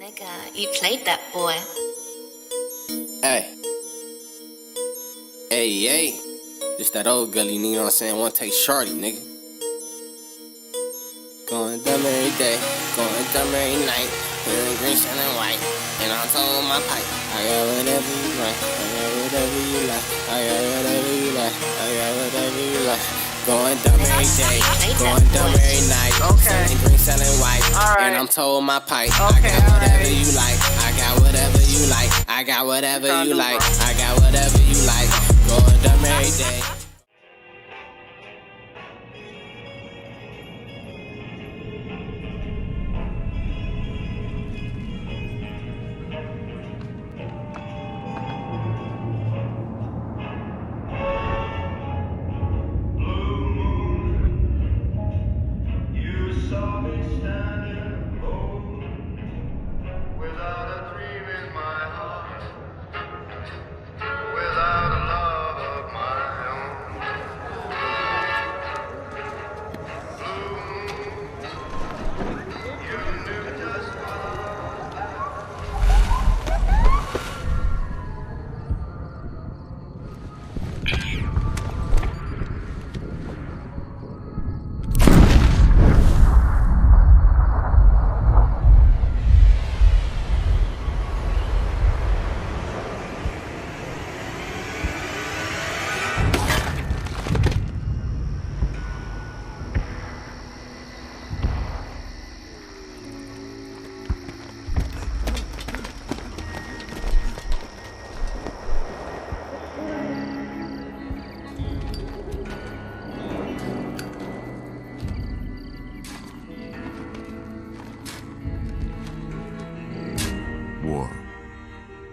Nigga, you played that boy. Hey. Hey. Just that old gully, you know what I'm saying? One take shorty, nigga. Going dumb every day, going dumb every night. Hearing green, shining white, and I'm talking my pipe. I got whatever you like, I got whatever you like, I got whatever you like, I got whatever you like. Going dumb every day, going dumb every night. Selling green, selling white, and I'm told my pipe. I got whatever you like, I got whatever you like, I got whatever you like, I got whatever you like. Going dumb every day.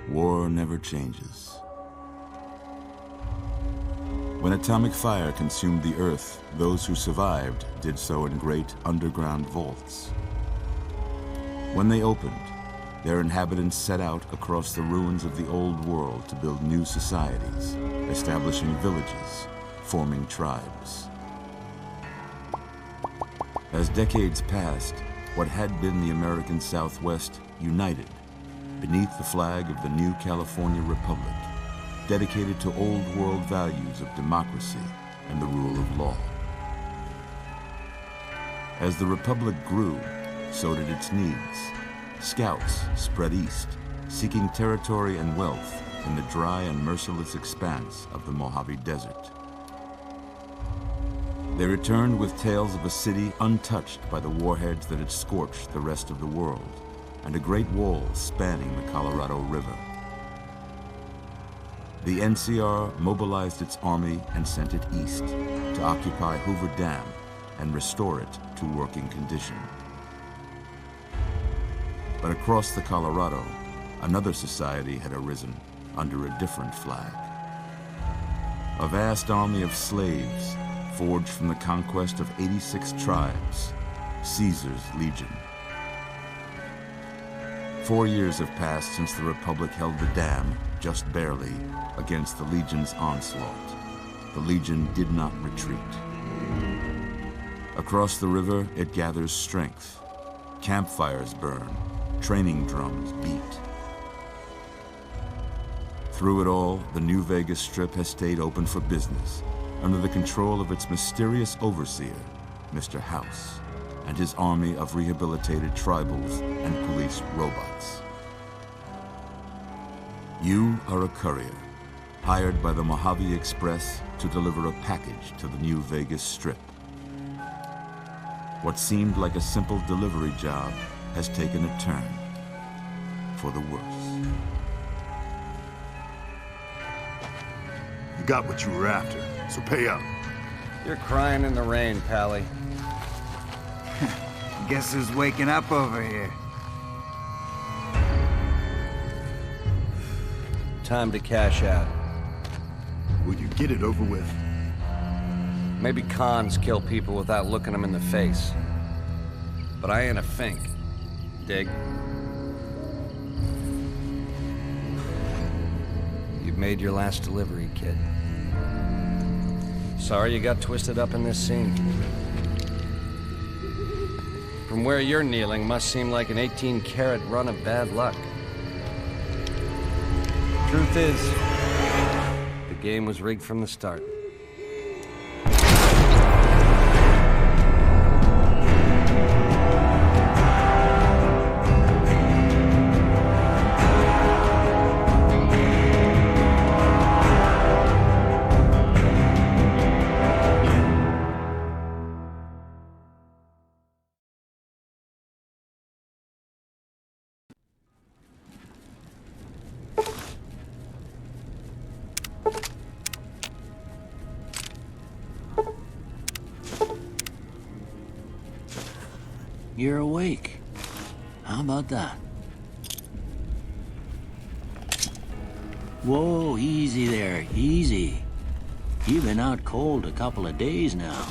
War never changes. When atomic fire consumed the earth, those who survived did so in great underground vaults. When they opened, their inhabitants set out across the ruins of the old world to build new societies, establishing villages, forming tribes. As decades passed, what had been the American Southwest united beneath the flag of the new California Republic, dedicated to old world values of democracy and the rule of law. As the Republic grew, so did its needs. Scouts spread east, seeking territory and wealth in the dry and merciless expanse of the Mojave Desert. They returned with tales of a city untouched by the warheads that had scorched the rest of the world, and a great wall spanning the Colorado River. The NCR mobilized its army and sent it east to occupy Hoover Dam and restore it to working condition. But across the Colorado, another society had arisen under a different flag. A vast army of slaves forged from the conquest of 86 tribes, Caesar's Legion. 4 years have passed since the Republic held the dam, just barely, against the Legion's onslaught. The Legion did not retreat. Across the river, it gathers strength. Campfires burn, training drums beat. Through it all, the New Vegas Strip has stayed open for business, under the control of its mysterious overseer, Mr. House, and his army of rehabilitated tribals and police robots. You are a courier, hired by the Mojave Express to deliver a package to the New Vegas Strip. What seemed like a simple delivery job has taken a turn for the worse. You got what you were after, so pay up. You're crying in the rain, Pally. Guess who's waking up over here? Time to cash out. Will you get it over with? Maybe cons kill people without looking them in the face. But I ain't a fink. Dig? You've made your last delivery, kid. Sorry you got twisted up in this scene. from where you're kneeling must seem like an 18-carat run of bad luck. Truth is, the game was rigged from the start. You're awake. How about that? Whoa, easy there, easy. You've been out cold a couple of days now.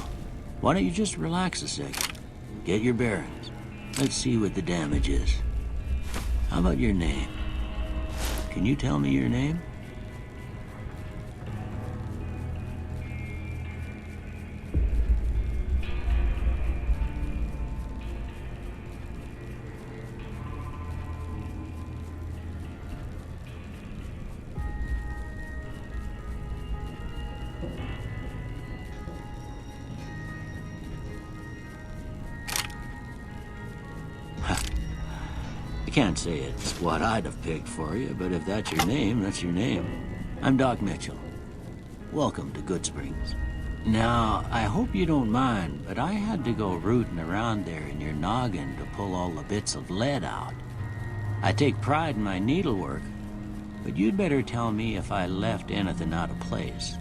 Why don't you just relax a second? Get your bearings. Let's see what the damage is. How about your name? Can you tell me your name? I can't say it's what I'd have picked for you, but if that's your name, that's your name. I'm Doc Mitchell. Welcome to Goodsprings. Now, I hope you don't mind, but I had to go rooting around there in your noggin to pull all the bits of lead out. I take pride in my needlework, but you'd better tell me if I left anything out of place.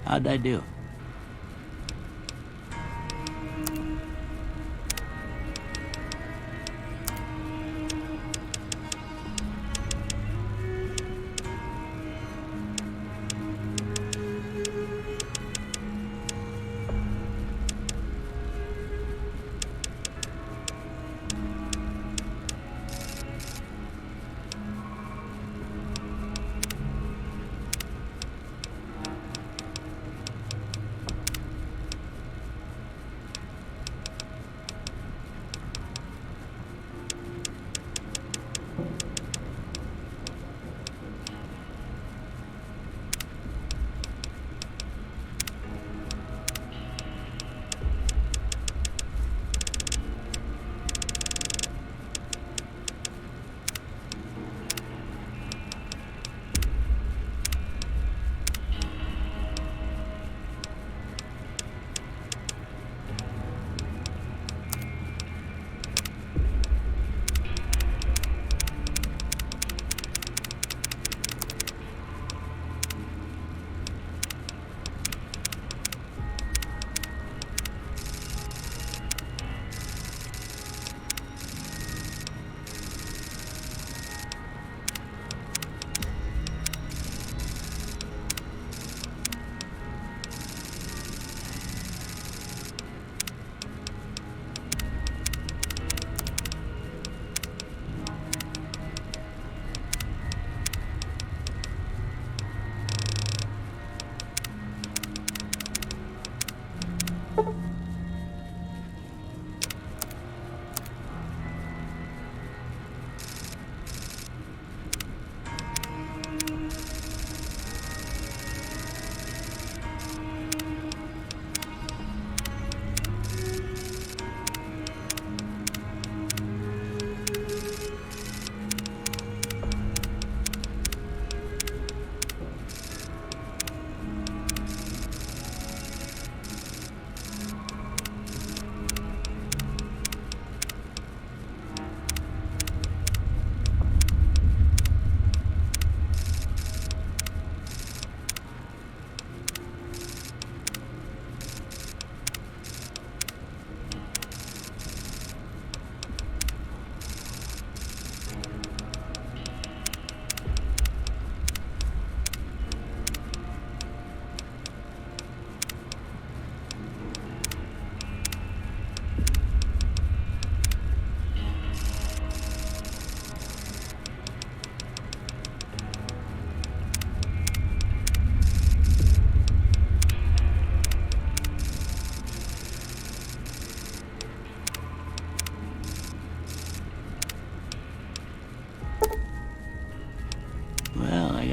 How'd I do?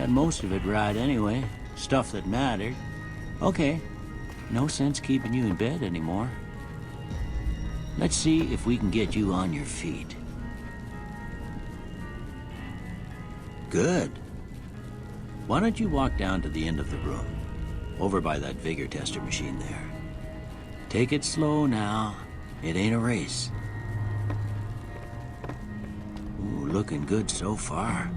got most of it right anyway. Stuff that mattered. Okay, no sense keeping you in bed anymore. Let's see if we can get you on your feet. Good. Why don't you walk down to the end of the room, over by that vigor tester machine there. Take it slow now. It ain't a race. Ooh, looking good so far.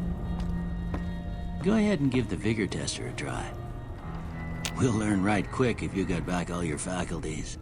Go ahead and give the vigor tester a try. We'll learn right quick if you got back all your faculties.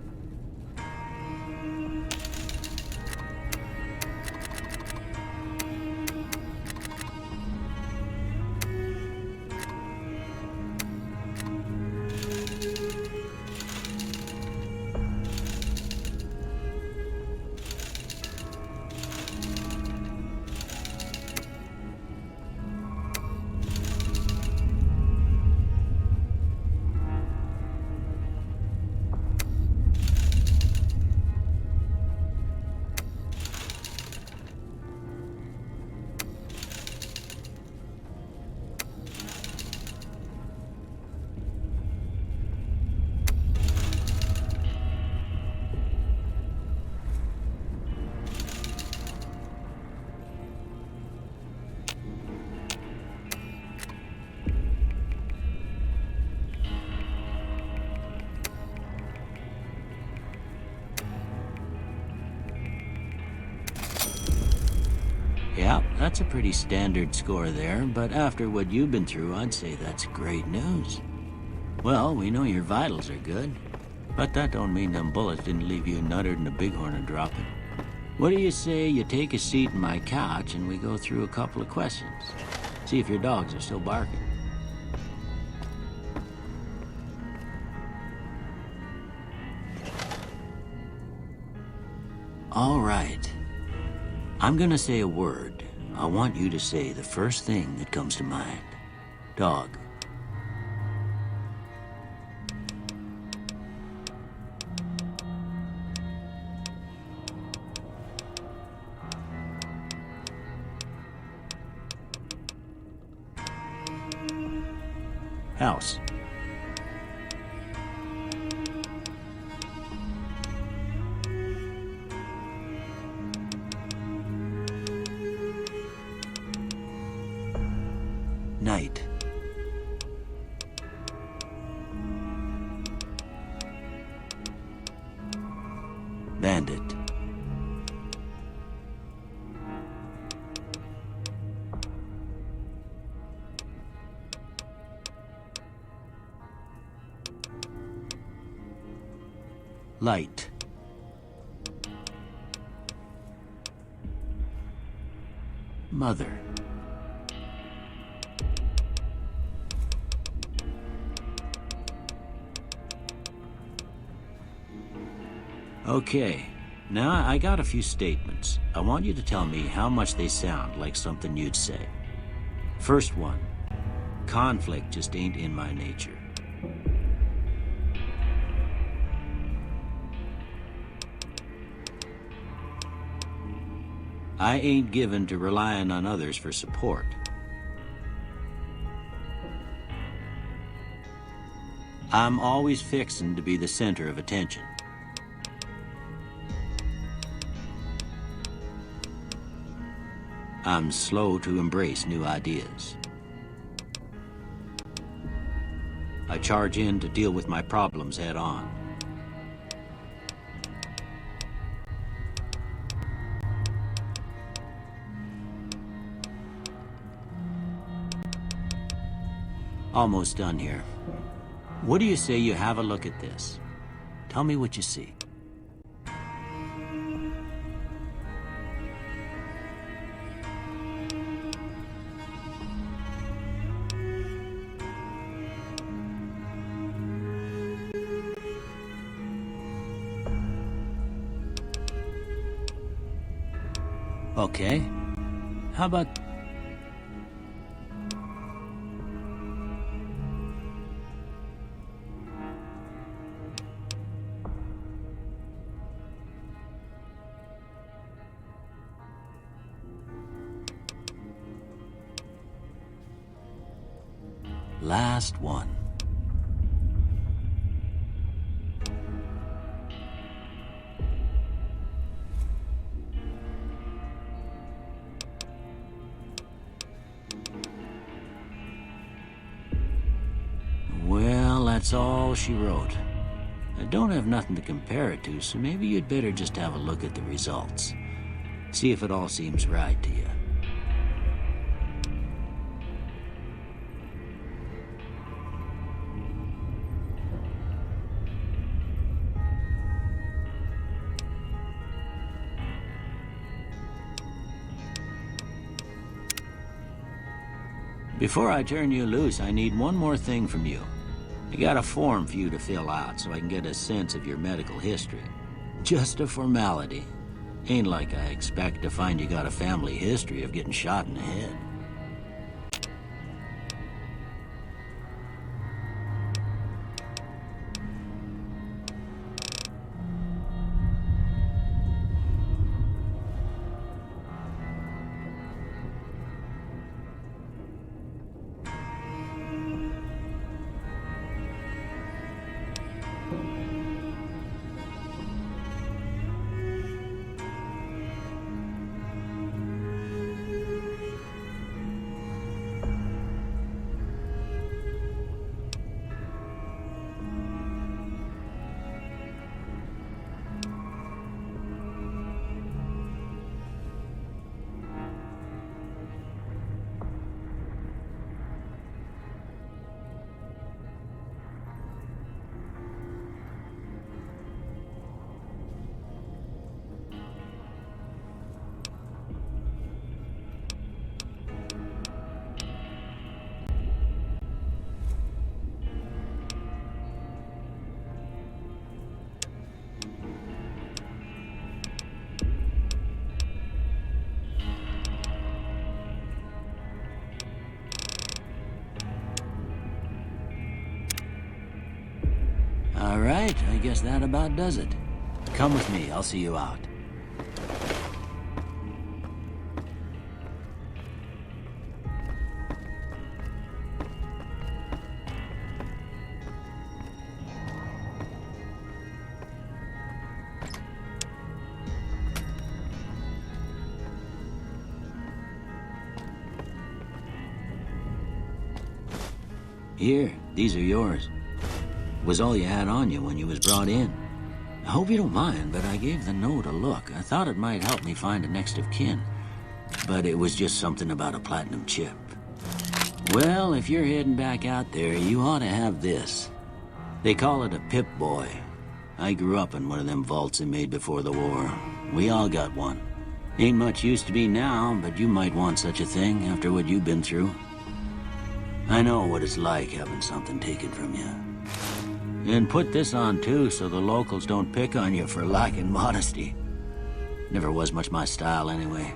Yeah, that's a pretty standard score there, but after what you've been through, I'd say that's great news. Well, we know your vitals are good, but that don't mean them bullets didn't leave you nuttered and a bighorn a dropping. What do you say you take a seat in my couch and we go through a couple of questions? See if your dogs are still barking. All right. I'm gonna say a word. I want you to say the first thing that comes to mind. Dog. House. Night. Bandit. Light. Mother. Okay, now I got a few statements. I want you to tell me how much they sound like something you'd say. First one, conflict just ain't in my nature. I ain't given to relying on others for support. I'm always fixin' to be the center of attention. I'm slow to embrace new ideas. I charge in to deal with my problems head on. Almost done here. What do you say you have a look at this? Tell me what you see. Okay. How about... last one. Well, that's all she wrote. I don't have nothing to compare it to, so maybe you'd better just have a look at the results. See if it all seems right to you. Before I turn you loose, I need one more thing from you. I got a form for you to fill out so I can get a sense of your medical history. Just a formality. Ain't like I expect to find you got a family history of getting shot in the head. All right, I guess that about does it. Come with me, I'll see you out. Here, these are yours. Was all you had on you when you was brought in. I hope you don't mind, but I gave the note a look. I thought it might help me find a next of kin. But it was just something about a platinum chip. Well, if you're heading back out there, you ought to have this. They call it a Pip-Boy. I grew up in one of them vaults they made before the war. We all got one. Ain't much use to be now, but you might want such a thing after what you've been through. I know what it's like having something taken from you. And put this on too, so the locals don't pick on you for lacking modesty. Never was much my style anyway.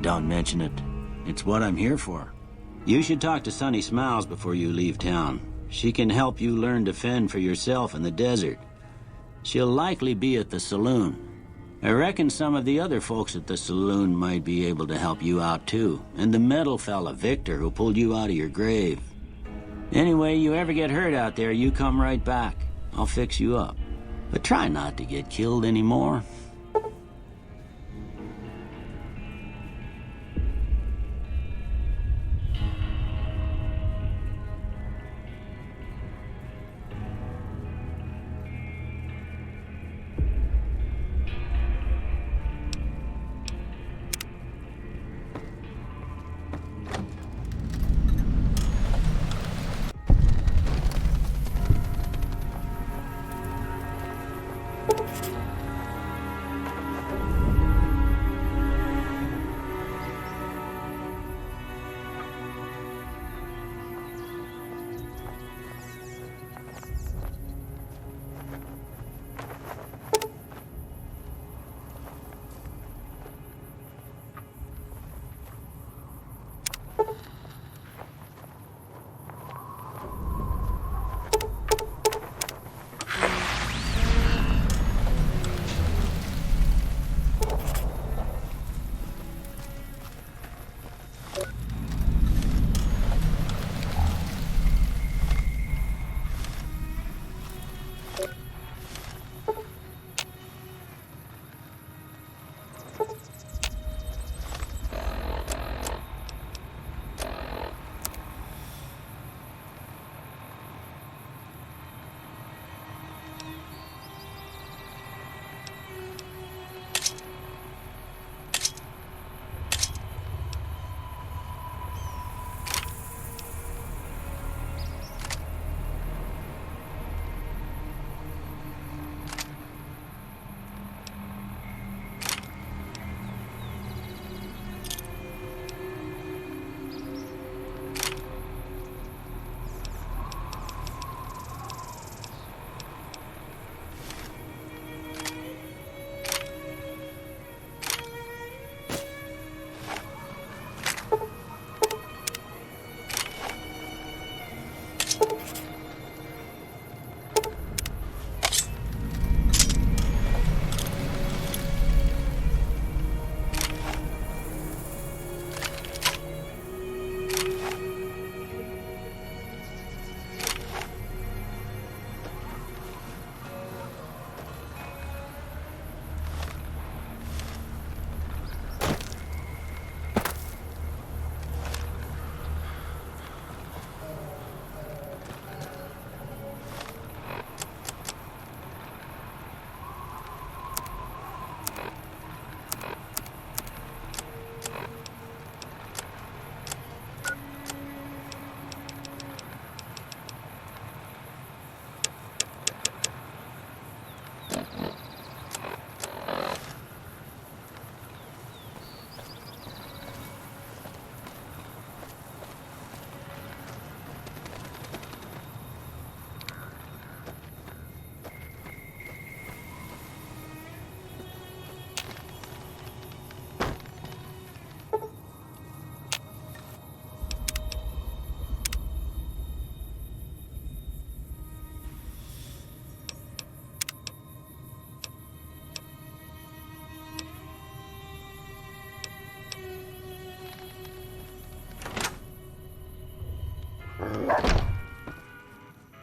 Don't mention it. It's what I'm here for. You should talk to Sunny Smiles before you leave town. She can help you learn to fend for yourself in the desert. She'll likely be at the saloon. I reckon some of the other folks at the saloon might be able to help you out too. And the metal fella, Victor, who pulled you out of your grave. Anyway, you ever get hurt out there, you come right back. I'll fix you up. But try not to get killed anymore.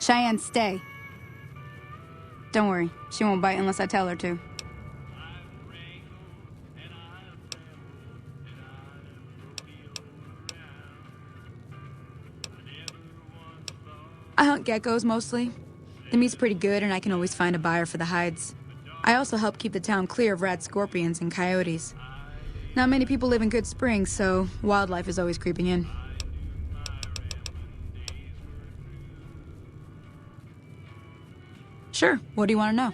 Cheyenne, stay. Don't worry, she won't bite unless I tell her to. I hunt geckos mostly. The meat's pretty good and I can always find a buyer for the hides. I also help keep the town clear of rat scorpions and coyotes. Not many people live in Good Springs, so wildlife is always creeping in. Sure, what do you want to know?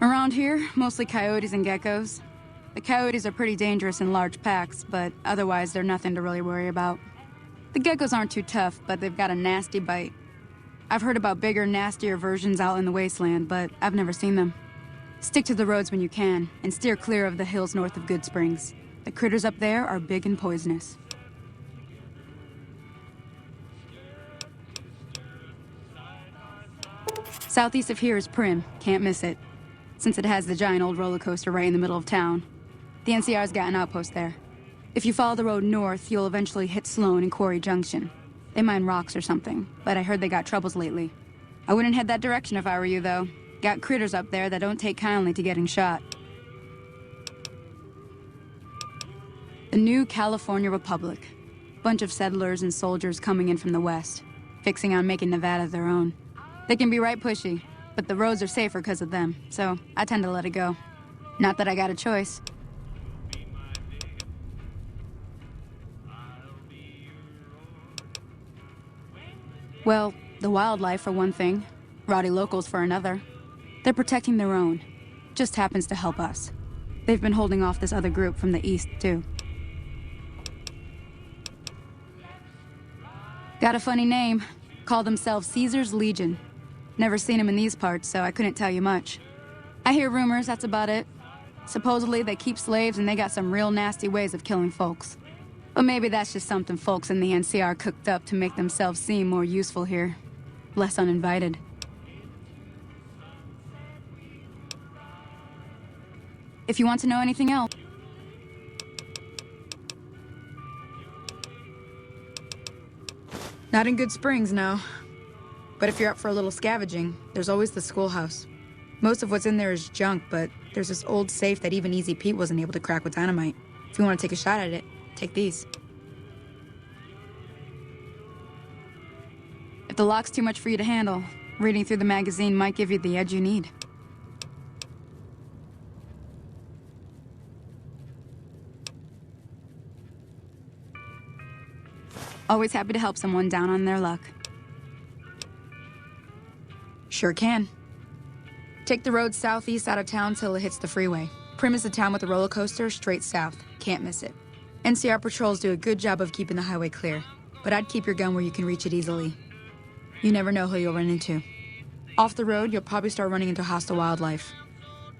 Around here, mostly coyotes and geckos. The coyotes are pretty dangerous in large packs, but otherwise they're nothing to really worry about. The geckos aren't too tough, but they've got a nasty bite. I've heard about bigger, nastier versions out in the wasteland, but I've never seen them. Stick to the roads when you can, and steer clear of the hills north of Good Springs. The critters up there are big and poisonous. Southeast of here is Prim, can't miss it. Since it has the giant old roller coaster right in the middle of town. The NCR's got an outpost there. If you follow the road north, you'll eventually hit Sloan and Quarry Junction. They mine rocks or something, but I heard they got troubles lately. I wouldn't head that direction if I were you, though. Got critters up there that don't take kindly to getting shot. The new California Republic. Bunch of settlers and soldiers coming in from the west, fixing on making Nevada their own. They can be right pushy, but the roads are safer because of them, so I tend to let it go. Not that I got a choice. Well, the wildlife for one thing, rowdy locals for another. They're protecting their own. Just happens to help us. They've been holding off this other group from the east, too. Got a funny name. Call themselves Caesar's Legion. Never seen them in these parts, so I couldn't tell you much. I hear rumors, that's about it. Supposedly they keep slaves and they got some real nasty ways of killing folks. But maybe that's just something folks in the NCR cooked up to make themselves seem more useful here. Less uninvited. If you want to know anything else... Not in Good Springs, no. But if you're up for a little scavenging, there's always the schoolhouse. Most of what's in there is junk, but there's this old safe that even Easy Pete wasn't able to crack with dynamite. If you want to take a shot at it, take these. If the lock's too much for you to handle, reading through the magazine might give you the edge you need. Always happy to help someone down on their luck. Sure can. Take the road southeast out of town till it hits the freeway. Prim is the town with the roller coaster, straight south. Can't miss it. NCR patrols do a good job of keeping the highway clear, but I'd keep your gun where you can reach it easily. You never know who you'll run into. Off the road, you'll probably start running into hostile wildlife.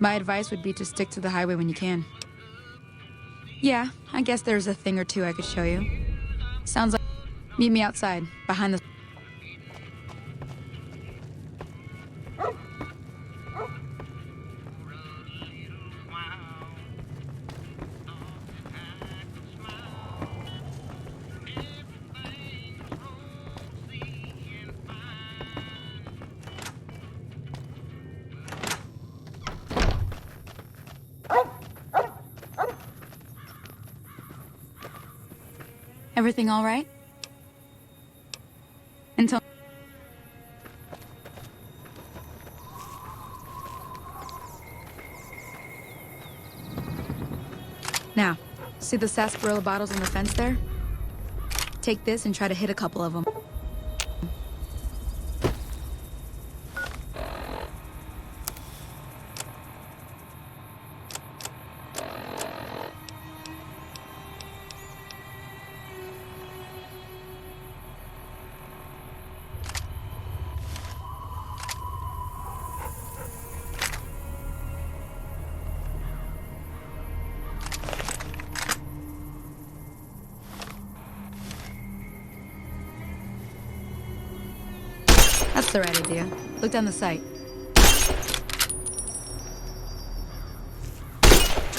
My advice would be to stick to the highway when you can. Yeah, I guess there's a thing or two I could show you. Sounds like... Meet me outside, behind the... Everything all right? Until... Now, see the sarsaparilla bottles on the fence there? Take this and try to hit a couple of them. That's the right idea. Look down the sight.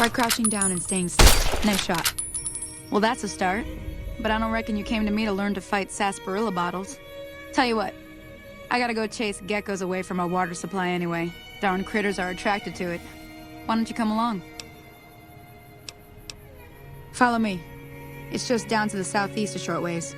Try crouching down and staying still. Nice shot. Well, that's a start. But I don't reckon you came to me to learn to fight sarsaparilla bottles. Tell you what, I gotta go chase geckos away from our water supply anyway. Darn critters are attracted to it. Why don't you come along? Follow me. It's just down to the southeast a short ways.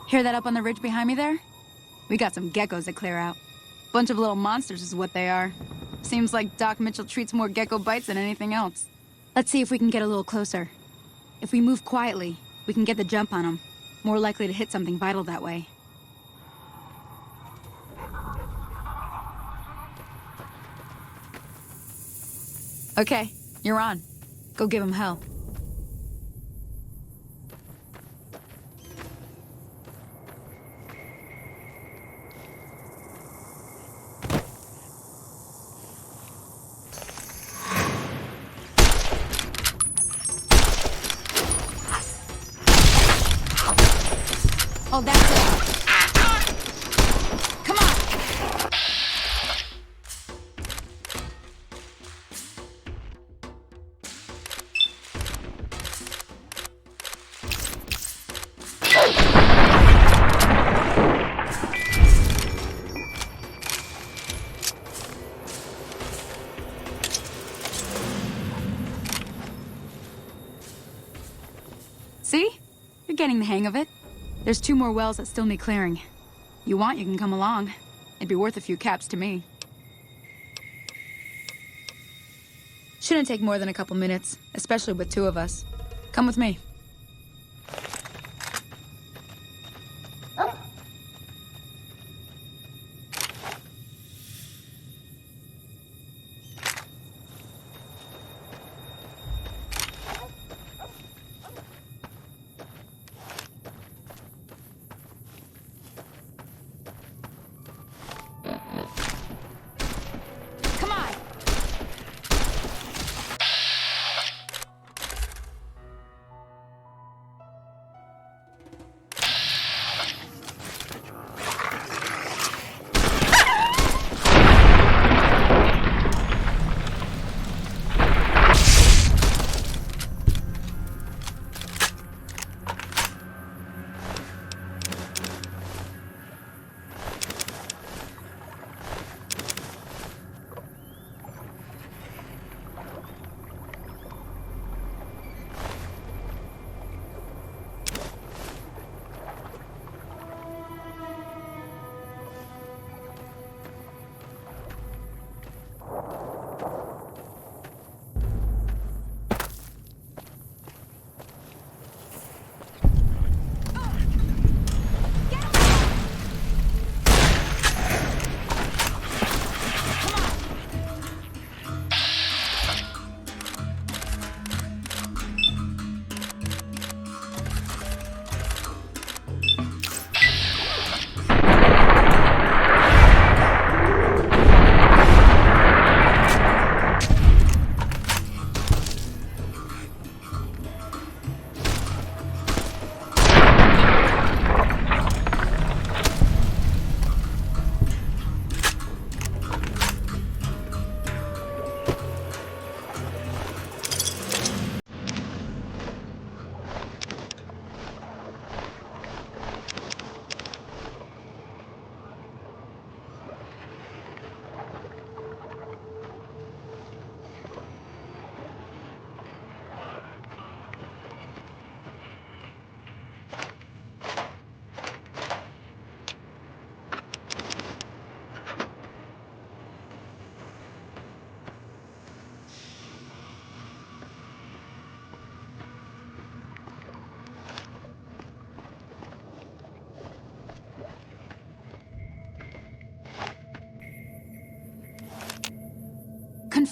Hear that up on the ridge behind me there? We got some geckos to clear out. Bunch of little monsters is what they are. Seems like Doc Mitchell treats more gecko bites than anything else. Let's see if we can get a little closer. If we move quietly, we can get the jump on them. More likely to hit something vital that way. Okay, you're on. Go give him hell. Oh, that's it. Come on. See? You're getting the hang of it. There's 2 more wells that still need clearing. You want, you can come along. It'd be worth a few caps to me. Shouldn't take more than a couple minutes, especially with 2 of us. Come with me.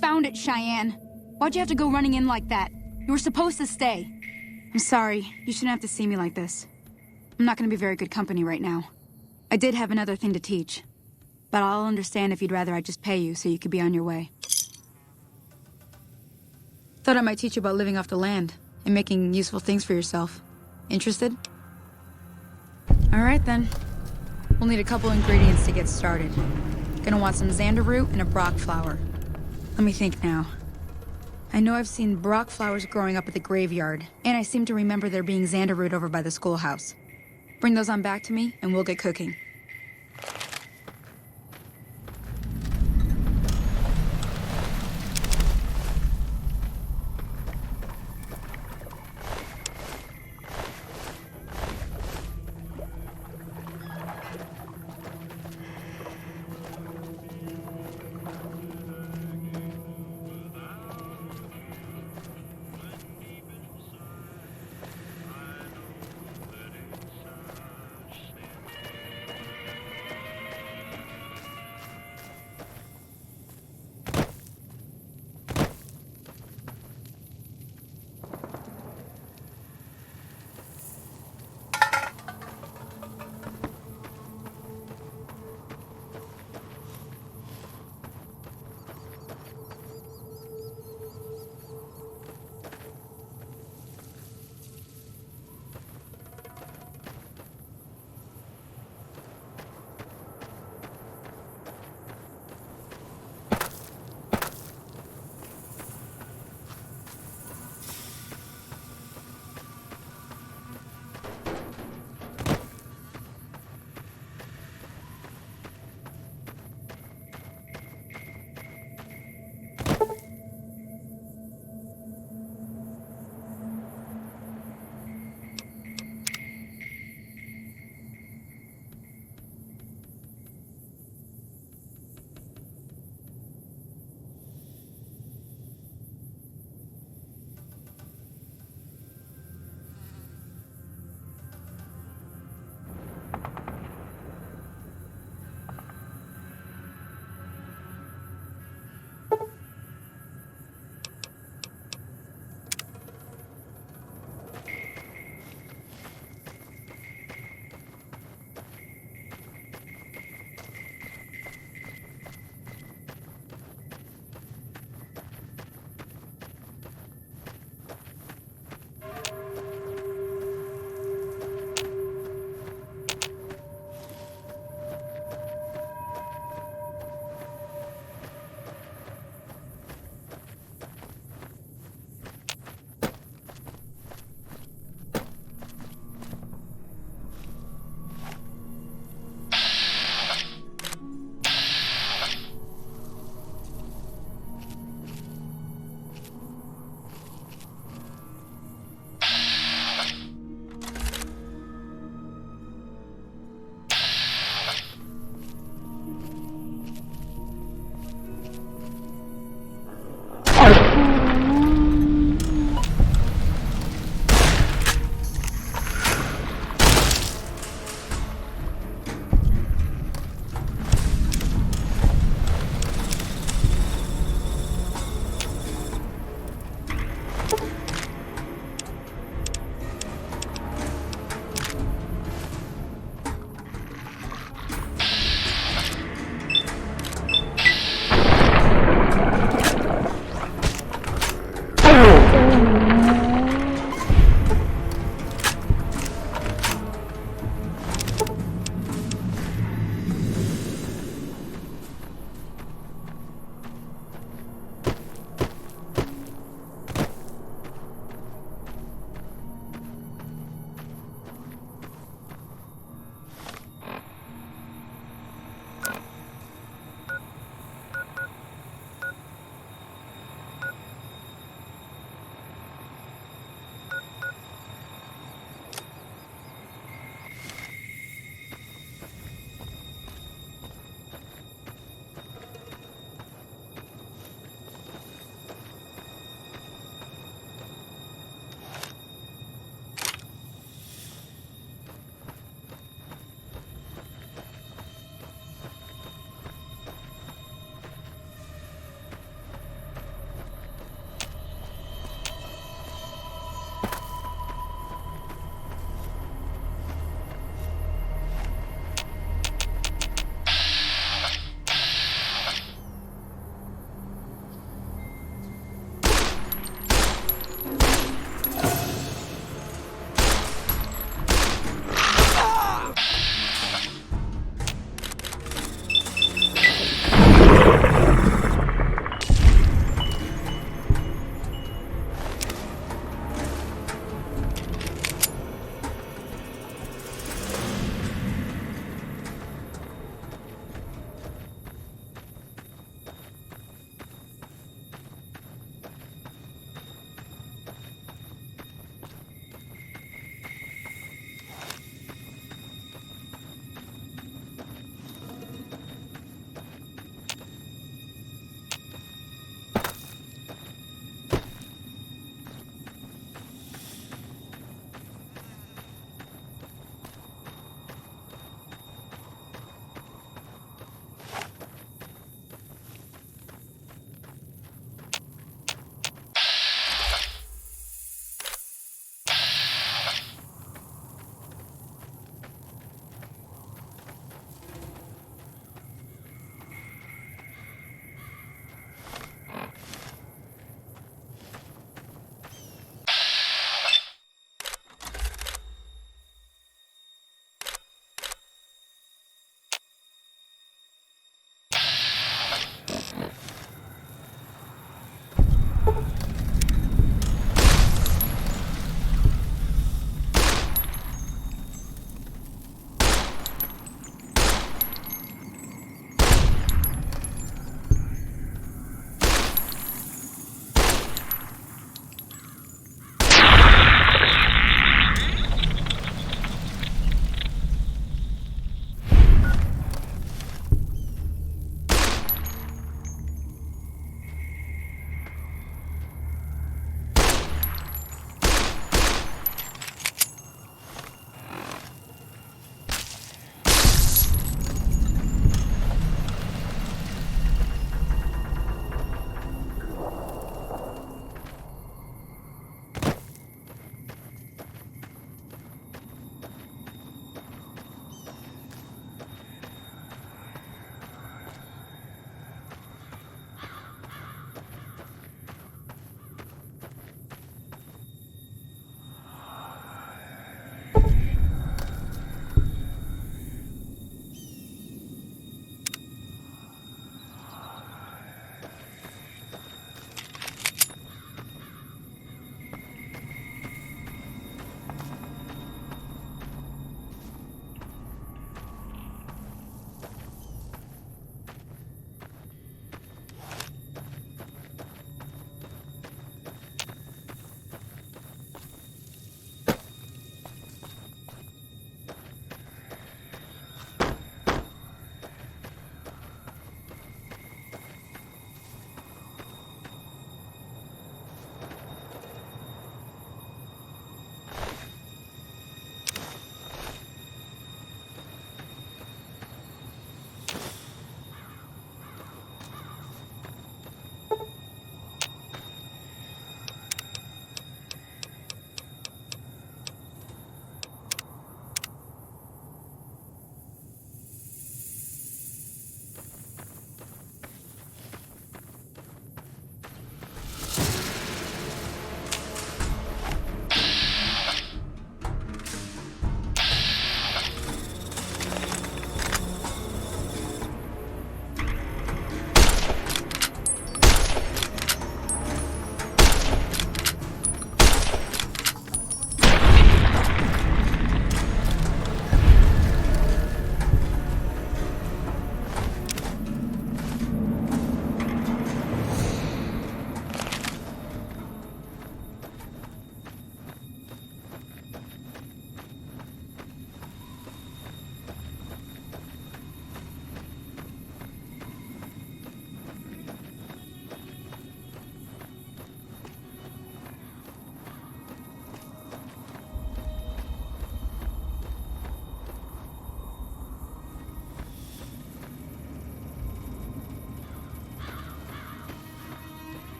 found it, Cheyenne. Why'd you have to go running in like that? You were supposed to stay. I'm sorry. You shouldn't have to see me like this. I'm not gonna be very good company right now. I did have another thing to teach. But I'll understand if you'd rather I just pay you so you could be on your way. Thought I might teach you about living off the land and making useful things for yourself. Interested? Alright then. We'll need a couple ingredients to get started. Gonna want some xander root and a brock flower. Let me think now. I know I've seen brock flowers growing up at the graveyard, and I seem to remember there being xander root over by the schoolhouse. Bring those on back to me, and we'll get cooking.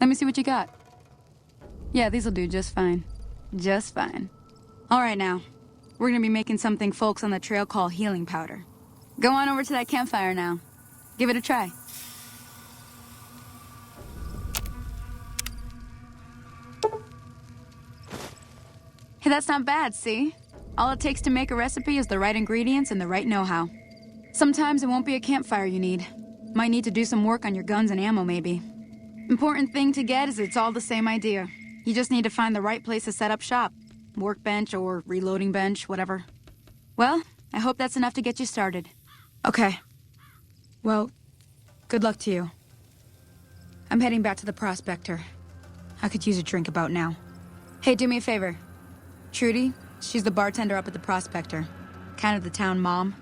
Let me see what you got. Yeah, these'll do just fine. Just fine. All right, now. We're gonna be making something folks on the trail call healing powder. Go on over to that campfire now. Give it a try. Hey, that's not bad, see? All it takes to make a recipe is the right ingredients and the right know-how. Sometimes it won't be a campfire you need. Might need to do some work on your guns and ammo, maybe. Important thing to get is it's all the same idea. You just need to find the right place to set up shop. Workbench or reloading bench, whatever. Well, I hope that's enough to get you started. Okay. Well, good luck to you. I'm heading back to the Prospector. I could use a drink about now. Hey, do me a favor. Trudy, she's the bartender up at the Prospector. Kind of the town mom.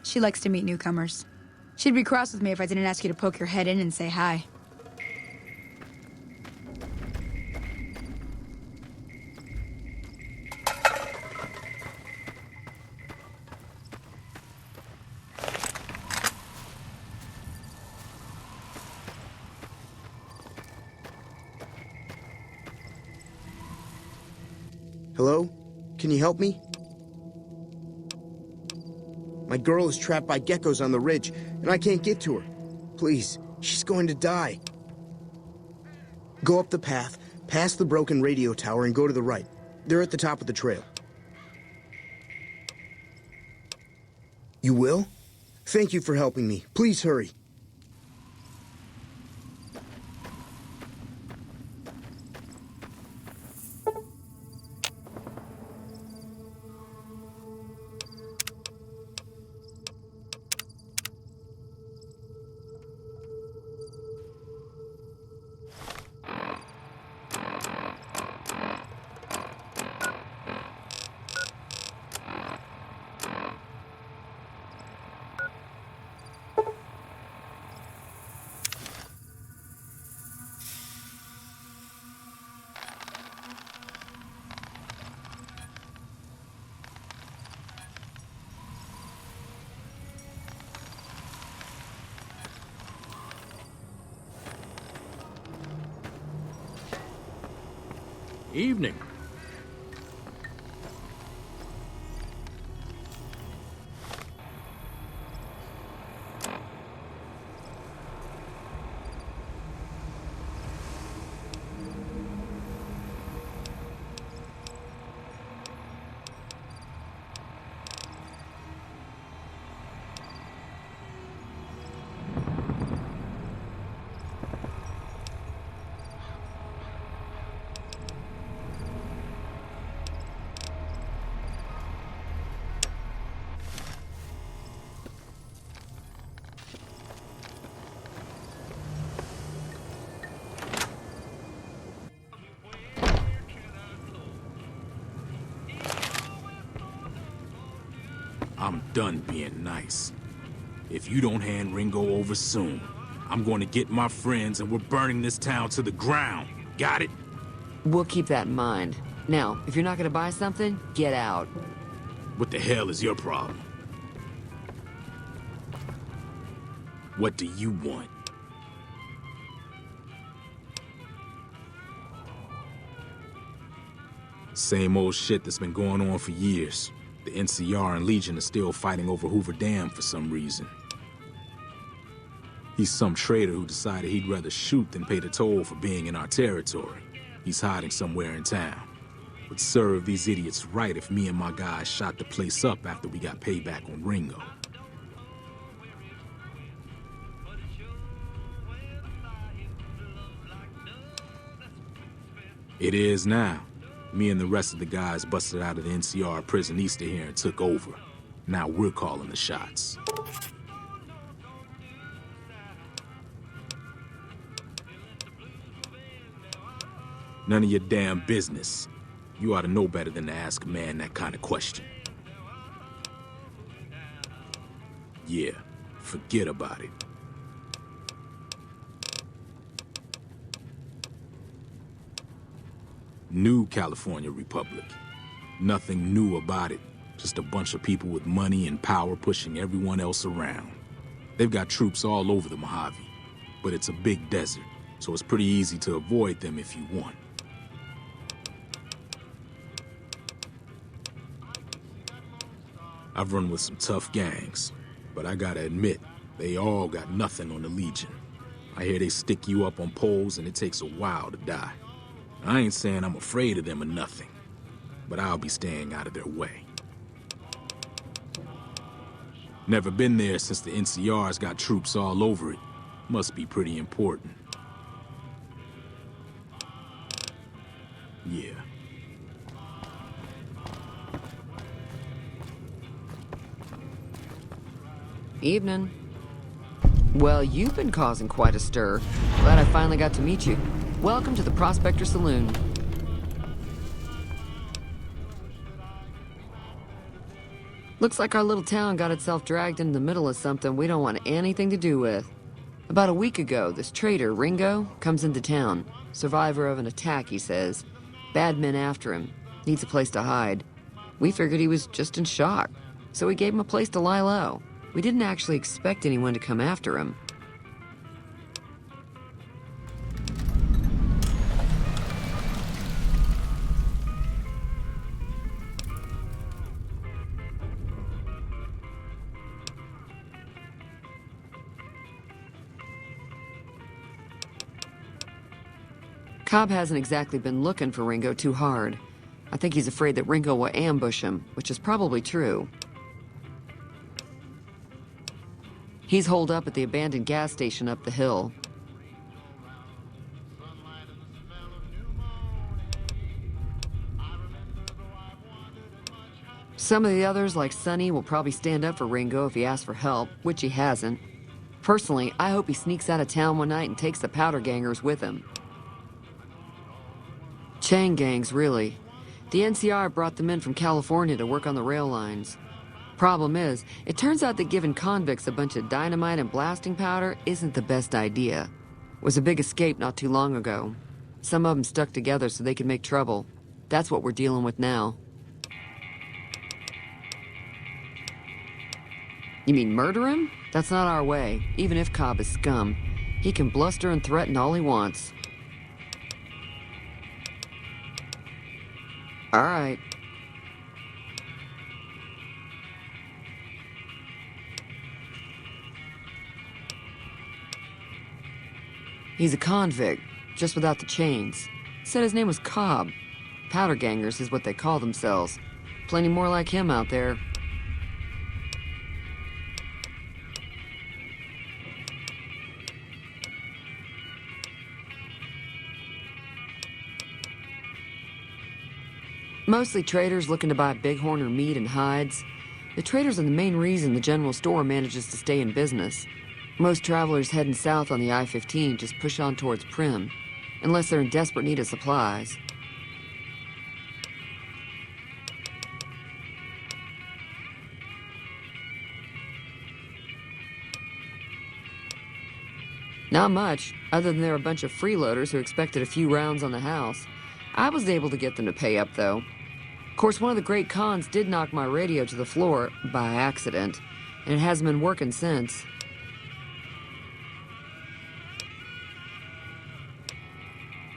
She likes to meet newcomers. She'd be cross with me if I didn't ask you to poke your head in and say hi. Hello? Can you help me? My girl is trapped by geckos on the ridge, and I can't get to her. Please, she's going to die. Go up the path, past the broken radio tower, and go to the right. They're at the top of the trail. You will? Thank you for helping me. Please hurry. Evening. I'm done being nice. If you don't hand Ringo over soon, I'm going to get my friends and we're burning this town to the ground. Got it? We'll keep that in mind. Now, if you're not gonna buy something, get out. What the hell is your problem? What do you want? Same old shit that's been going on for years. The NCR and Legion are still fighting over Hoover Dam for some reason. He's some traitor who decided he'd rather shoot than pay the toll for being in our territory. He's hiding somewhere in town. Would serve these idiots right if me and my guys shot the place up after we got payback on Ringo. It is now. Me and the rest of the guys busted out of the NCR prison east of here and took over. Now we're calling the shots. None of your damn business. You ought to know better than to ask a man that kind of question. Yeah, forget about it. New California Republic. Nothing new about it. Just a bunch of people with money and power pushing everyone else around. They've got troops all over the Mojave, but it's a big desert, so it's pretty easy to avoid them if you want. I've run with some tough gangs, but I gotta admit, they all got nothing on the Legion. I hear they stick you up on poles and it takes a while to die. I ain't saying I'm afraid of them or nothing, but I'll be staying out of their way. Never been there since the NCR's got troops all over it. Must be pretty important. Yeah. Evening. Well, you've been causing quite a stir. Glad I finally got to meet you. Welcome to the Prospector Saloon. Looks like our little town got itself dragged into the middle of something we don't want anything to do with. About a week ago, this traitor, Ringo, comes into town. Survivor of an attack, he says. Bad men after him. Needs a place to hide. We figured he was just in shock, so we gave him a place to lie low. We didn't actually expect anyone to come after him. Cobb hasn't exactly been looking for Ringo too hard. I think he's afraid that Ringo will ambush him, which is probably true. He's holed up at the abandoned gas station up the hill. Some of the others, like Sonny, will probably stand up for Ringo if he asks for help, which he hasn't. Personally, I hope he sneaks out of town one night and takes the powder gangers with him. Chain gangs, really. The NCR brought them in from California to work on the rail lines. Problem is, it turns out that giving convicts a bunch of dynamite and blasting powder isn't the best idea. It was a big escape not too long ago. Some of them stuck together so they could make trouble. That's what we're dealing with now. You mean murder him? That's not our way, even if Cobb is scum. He can bluster and threaten all he wants. All right. He's a convict, just without the chains. Said his name was Cobb. Powder gangers is what they call themselves. Plenty more like him out there. Mostly traders looking to buy bighorn or meat and hides. The traders are the main reason the general store manages to stay in business. Most travelers heading south on the I-15 just push on towards Prim, unless they're in desperate need of supplies. Not much, other than they're a bunch of freeloaders who expected a few rounds on the house. I was able to get them to pay up, though. Of course, one of the great cons did knock my radio to the floor, by accident, and it hasn't been working since.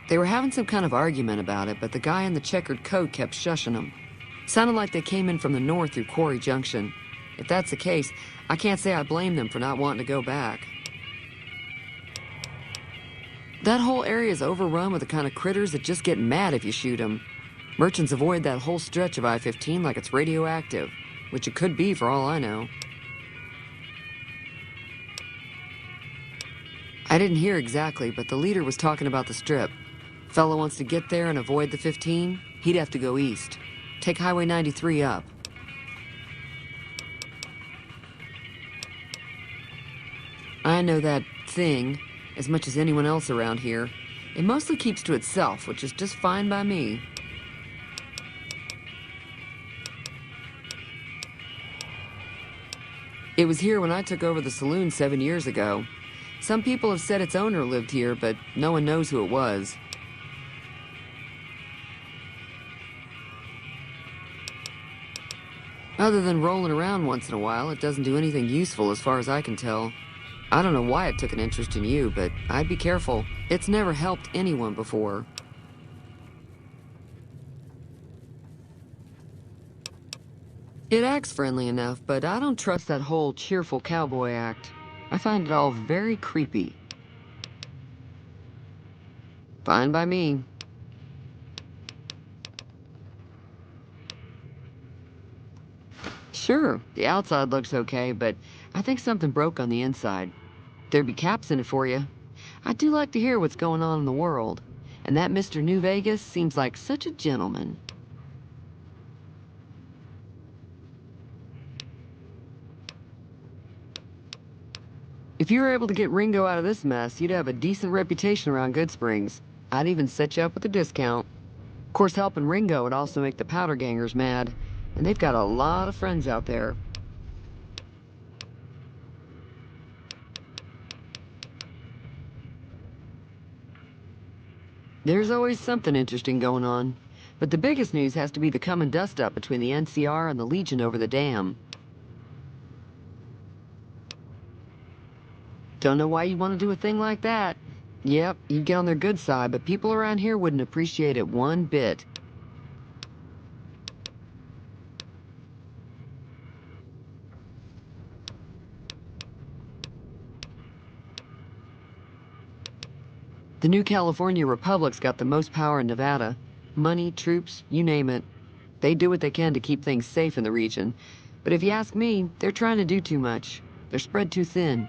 They were having some kind of argument about it, but the guy in the checkered coat kept shushing them. Sounded like they came in from the north through Quarry Junction. If that's the case, I can't say I blame them for not wanting to go back. That whole area is overrun with the kind of critters that just get mad if you shoot them. Merchants avoid that whole stretch of I-15 like it's radioactive, which it could be for all I know. I didn't hear exactly, but the leader was talking about the strip. Fellow wants to get there and avoid the 15, he'd have to go east. Take Highway 93 up. I know that thing as much as anyone else around here. It mostly keeps to itself, which is just fine by me. It was here when I took over the saloon 7 years ago. Some people have said its owner lived here, but no one knows who it was. Other than rolling around once in a while, it doesn't do anything useful as far as I can tell. I don't know why it took an interest in you, but I'd be careful. It's never helped anyone before. It acts friendly enough, but I don't trust that whole cheerful cowboy act. I find it all very creepy. Fine by me. Sure, the outside looks okay, but I think something broke on the inside. There'd be caps in it for you. I do like to hear what's going on in the world. And that Mr. New Vegas seems like such a gentleman. If you were able to get Ringo out of this mess, you'd have a decent reputation around Goodsprings. I'd even set you up with a discount. Of course, helping Ringo would also make the powder gangers mad, and they've got a lot of friends out there. There's always something interesting going on, but the biggest news has to be the coming dust-up between the NCR and the Legion over the dam. Don't know why you want to do a thing like that. Yep, you'd get on their good side, but people around here wouldn't appreciate it one bit. The new California Republic's got the most power in Nevada. Money, troops, you name it. They do what they can to keep things safe in the region. But if you ask me, they're trying to do too much. They're spread too thin.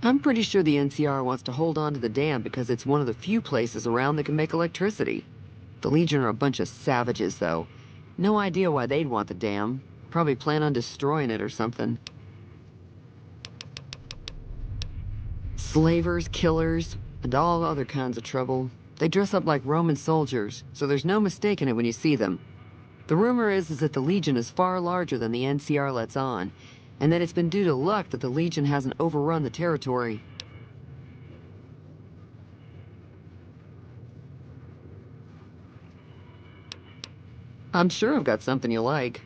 I'm pretty sure the NCR wants to hold on to the dam because it's one of the few places around that can make electricity. The Legion are a bunch of savages, though. No idea why they'd want the dam. Probably plan on destroying it or something. Slavers, killers, and all other kinds of trouble. They dress up like Roman soldiers, so there's no mistaking it when you see them. The rumor is that the Legion is far larger than the NCR lets on, and that it's been due to luck that the Legion hasn't overrun the territory. I'm sure I've got something you like.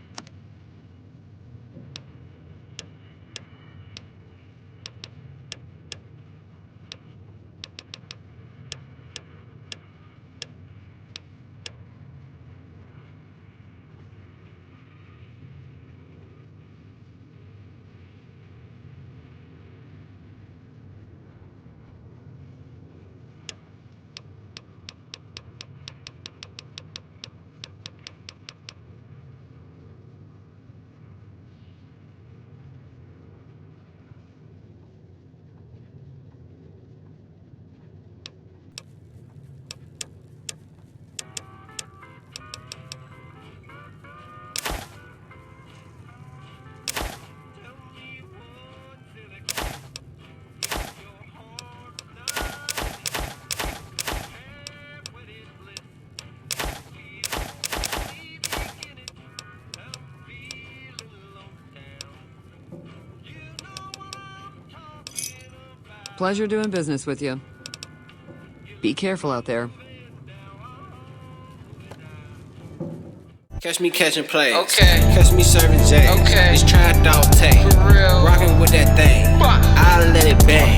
Pleasure doing business with you. Be careful out there. Catch me catching plays. Okay. Catch me serving J's. Okay. It's tried dog tank. For real. Rockin' with that thing. I let it bang.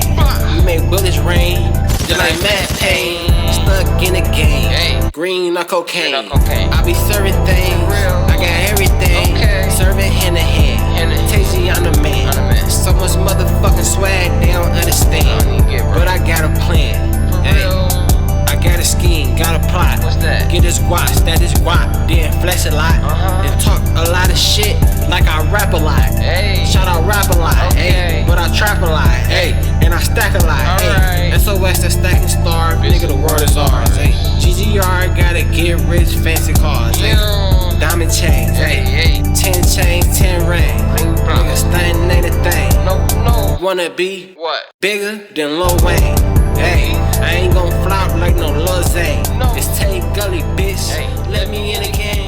We make bullets rain. Just like Matt Payne. Stuck in the game. Hey. Green or cocaine. Green or cocaine. I be serving things. For real. I got everything. Okay. Serving hand to hand. Tasty, I'm the man. So much motherfucking swag, they don't understand. But I got a plan. Hey. I got a scheme, got a plot. What's that? Get this guap, stat this guap, then flex a lot. Then talk a lot of shit like I rap a lot. Hey. Shout out rap a lot, Okay. hey. But I trap a lot, hey. And I stack a lot, hey. Alright. SOS the stacking star, nigga the world is ours, hey. GGR gotta get rich, fancy cars, hey. Diamond chains, hey. 10 chains, 10 rings. Nigga stunning ain't a thing. No. Wanna be What? bigger than Lil Wayne. Hey, I ain't gon' flop like no Lil Zane. No. It's Tay Gully, bitch. Hey. Let me in the game.